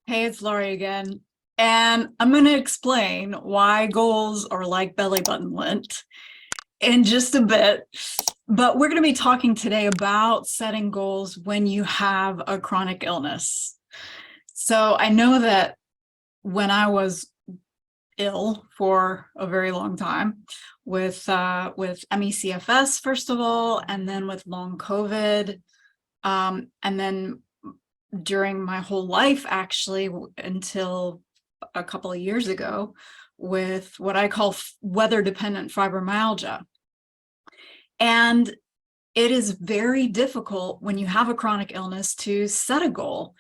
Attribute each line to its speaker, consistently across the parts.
Speaker 1: Hey, it's Lorrie again. And I'm going to explain why goals are like belly button lint in just a bit. But we're going to be talking today about setting goals when you have a chronic illness. So I know that when I was ill for a very long time with ME/CFS, first of all, and then with long COVID, and then during my whole life, actually, until a couple of years ago, with what I call weather-dependent fibromyalgia. And it is very difficult when you have a chronic illness to set a goal.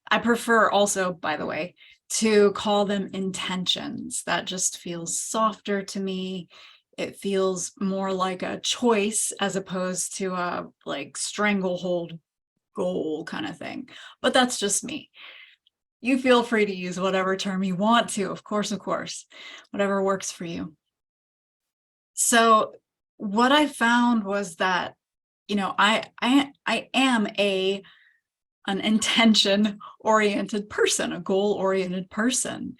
Speaker 1: I prefer also, by the way, to call them intentions. That just feels softer to me. It feels more like a choice as opposed to a like stranglehold goal kind of thing. But that's just me. You feel free to use whatever term you want to, of course, whatever works for you. So what I found was that, I am an intention-oriented person, a goal-oriented person.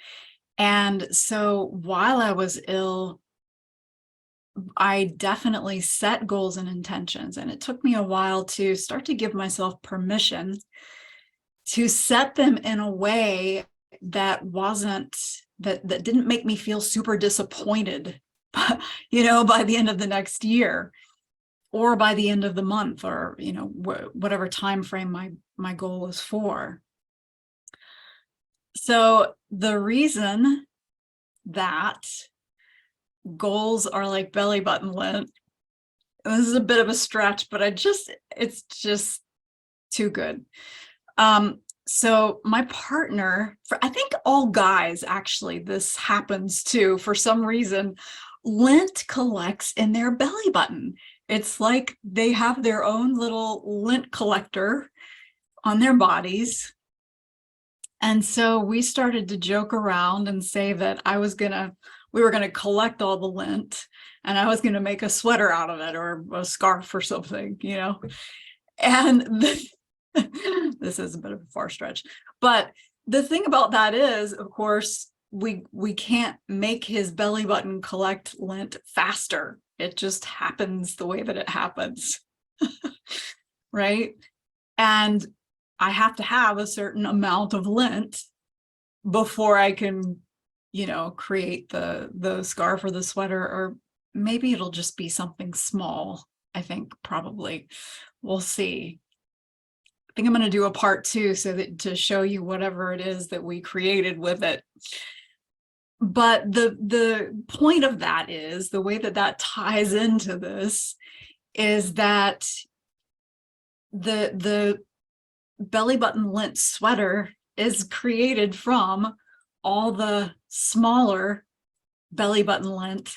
Speaker 1: And so while I was ill, I definitely set goals and intentions, and it took me a while to start to give myself permission to set them in a way that didn't make me feel super disappointed, by the end of the next year or by the end of the month, or, whatever time frame my goal was for. So the reason that goals are like belly button lint, and this is a bit of a stretch, but it's just too good. So my partner, I think all guys, actually, this happens too. For some reason, lint collects in their belly button. It's like they have their own little lint collector on their bodies. And so we started to joke around and say that we were gonna collect all the lint, and I was gonna make a sweater out of it or a scarf or something, And this is a bit of a far stretch, but the thing about that is, of course, we can't make his belly button collect lint faster. It just happens the way that it happens, right? And I have to have a certain amount of lint before I can, create the scarf or the sweater, or maybe it'll just be something small. I think probably. We'll see. I think I'm going to do a part 2 to show you whatever it is that we created with it. But the point of that is, the way that ties into this is that the belly button lint sweater is created from all the smaller belly button lint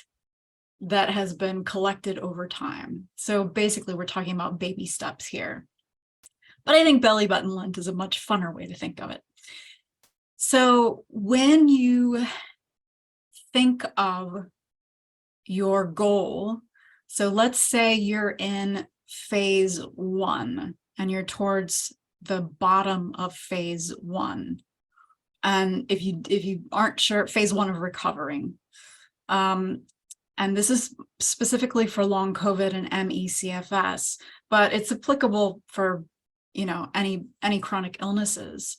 Speaker 1: that has been collected over time. So basically, we're talking about baby steps here. But I think belly button lint is a much funner way to think of it. So when you think of your goal, so let's say you're in phase 1 and you're towards the bottom of phase 1. And if you aren't sure, phase 1 of recovering. And this is specifically for long COVID and ME/CFS, but it's applicable for any chronic illnesses.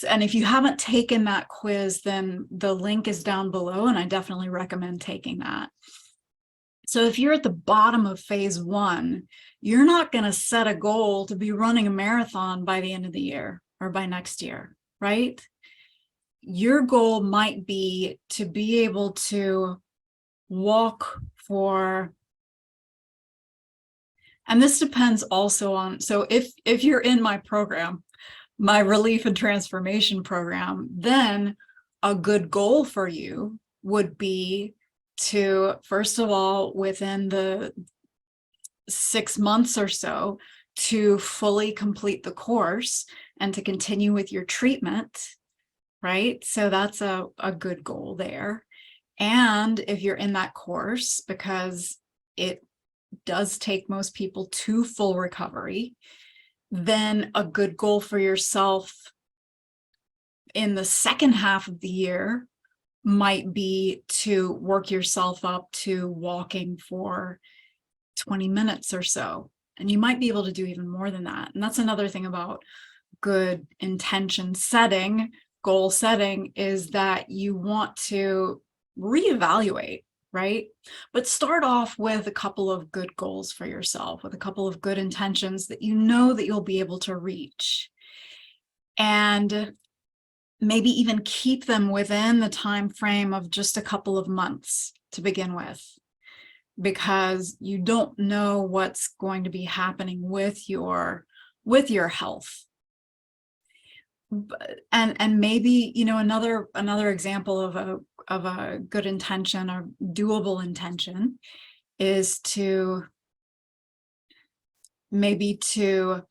Speaker 1: And if you haven't taken that quiz, then the link is down below, and I definitely recommend taking that. So if you're at the bottom of phase 1, you're not going to set a goal to be running a marathon by the end of the year or by next year, right? Your goal might be to be able to walk for, and this depends also on, so if you're in my program, my relief and transformation program, then a good goal for you would be to, first of all, within the 6 months or so, to fully complete the course and to continue with your treatment, right? So that's a good goal there. And if you're in that course, because it does take most people to full recovery, then a good goal for yourself in the second half of the year might be to work yourself up to walking for 20 minutes or so. And you might be able to do even more than that. And that's another thing about good intention setting, goal setting, is that you want to reevaluate, right? But start off with a couple of good goals for yourself, with a couple of good intentions that you know that you'll be able to reach. And maybe even keep them within the time frame of just a couple of months to begin with, because you don't know what's going to be happening with your health. And maybe, you know, another example of a good intention or doable intention is to maybe to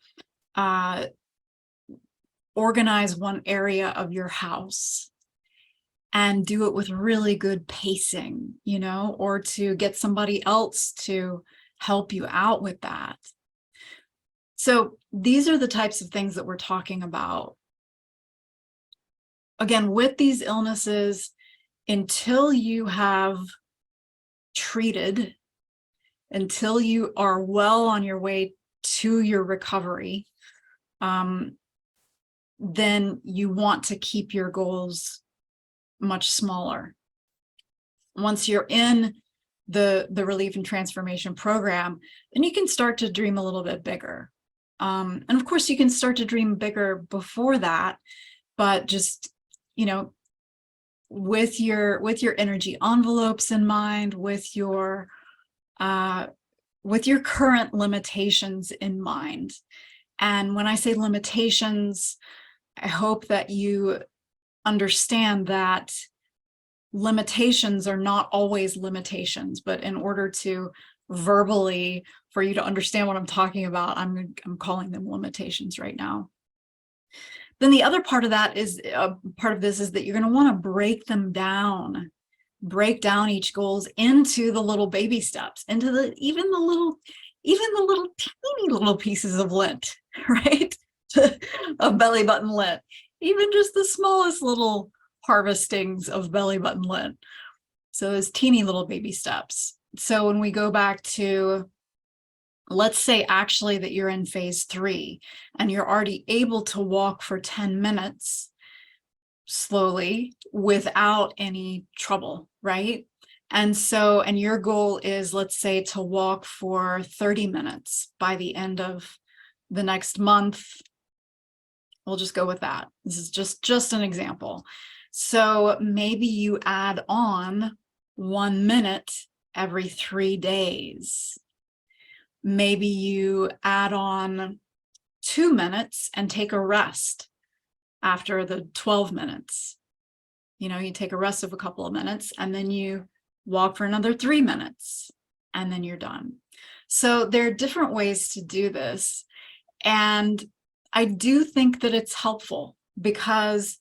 Speaker 1: organize one area of your house and do it with really good pacing, you know, or to get somebody else to help you out with that. So these are the types of things that we're talking about. Again, with these illnesses, until you have treated, until you are well on your way to your recovery, then you want to keep your goals much smaller. Once you're in the relief and transformation program, then you can start to dream a little bit bigger. And of course, you can start to dream bigger before that, but just, you know, with your energy envelopes in mind, with your current limitations in mind. And when I say limitations, I hope that you understand that limitations are not always limitations, but in order to verbally, for you to understand what I'm talking about, I'm calling them limitations right now. Then the other part of that is, part of this is that you're going to want to break them down, break down each goals into the little baby steps, into even the little teeny little pieces of lint, right? Of belly button lint, even just the smallest little harvestings of belly button lint. So those teeny little baby steps. So when we go back to, let's say actually that you're in phase 3 and you're already able to walk for 10 minutes slowly without any trouble, right? And so, and your goal is, let's say, to walk for 30 minutes by the end of the next month. We'll just go with that. This is just an example. So maybe you add on 1 minute every 3 days. Maybe you add on 2 minutes and take a rest after the 12 minutes. You know, you take a rest of a couple of minutes and then you walk for another 3 minutes and then you're done. So there are different ways to do this. And I do think that it's helpful, because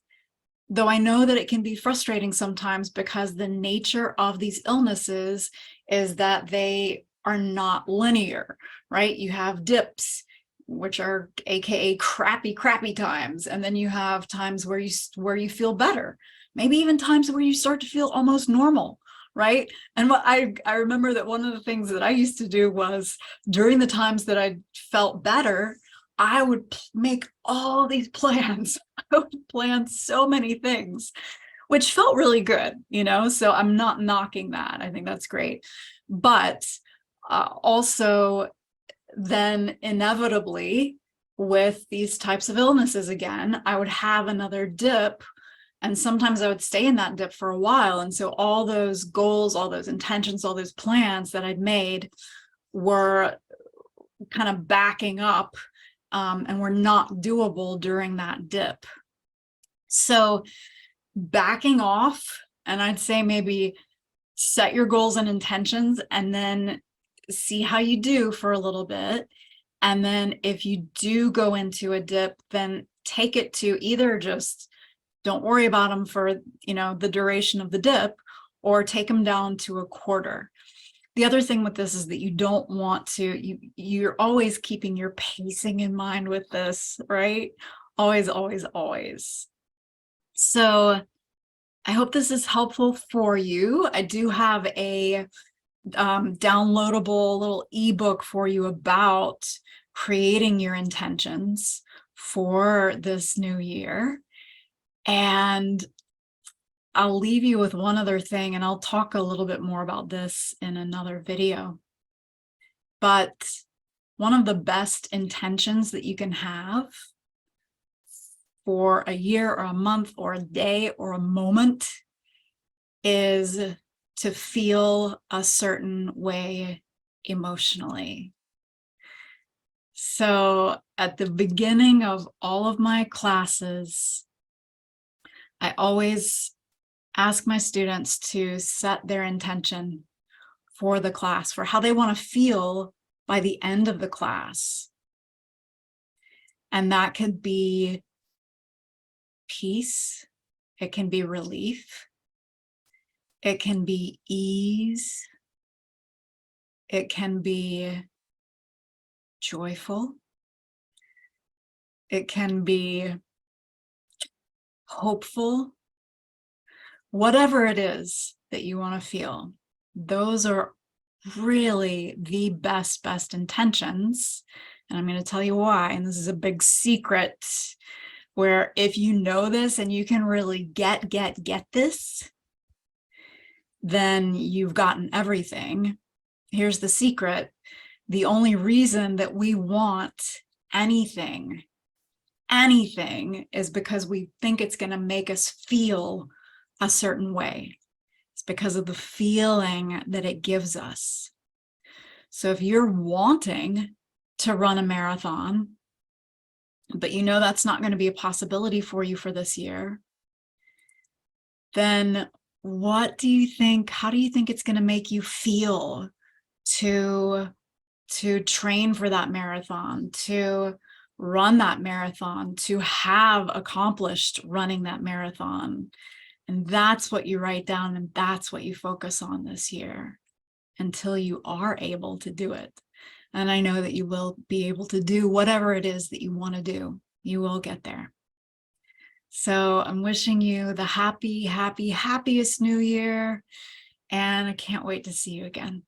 Speaker 1: though I know that it can be frustrating sometimes, because the nature of these illnesses is that they are not linear, right? You have dips, which are AKA crappy times. And then you have times where you feel better, maybe even times where you start to feel almost normal, right? And what I remember that one of the things that I used to do was, during the times that I felt better, I would make all these plans. I would plan so many things, which felt really good, you know? So I'm not knocking that. I think that's great. But also then inevitably with these types of illnesses again, I would have another dip, and sometimes I would stay in that dip for a while. And so all those goals, all those intentions, all those plans that I'd made were kind of backing up, and were not doable during that dip. So backing off, and I'd say maybe set your goals and intentions and then see how you do for a little bit. And then if you do go into a dip, then take it to either just don't worry about them for, you know, the duration of the dip, or take them down to a quarter. The other thing with this is that you don't want to, you're always keeping your pacing in mind with this, right? Always, always, always. So I hope this is helpful for you. I do have a downloadable little ebook for you about creating your intentions for this new year. And I'll leave you with one other thing, and I'll talk a little bit more about this in another video. But one of the best intentions that you can have for a year or a month or a day or a moment is to feel a certain way emotionally. So at the beginning of all of my classes, I always ask my students to set their intention for the class, for how they want to feel by the end of the class. And that could be peace, it can be relief, it can be ease, it can be joyful, it can be hopeful, whatever it is that you want to feel. Those are really the best intentions. And I'm going to tell you why. And this is a big secret where if you know this and you can really get this, then you've gotten everything. Here's the secret. The only reason that we want anything is because we think it's going to make us feel a certain way. It's because of the feeling that it gives us. So if you're wanting to run a marathon, but you know that's not going to be a possibility for you for this year, then what do you think, how do you think it's going to make you feel to train for that marathon, to run that marathon, to have accomplished running that marathon? And that's what you write down, and that's what you focus on this year until you are able to do it. And I know that you will be able to do whatever it is that you want to do. You will get there. So I'm wishing you the happiest new year, and I can't wait to see you again.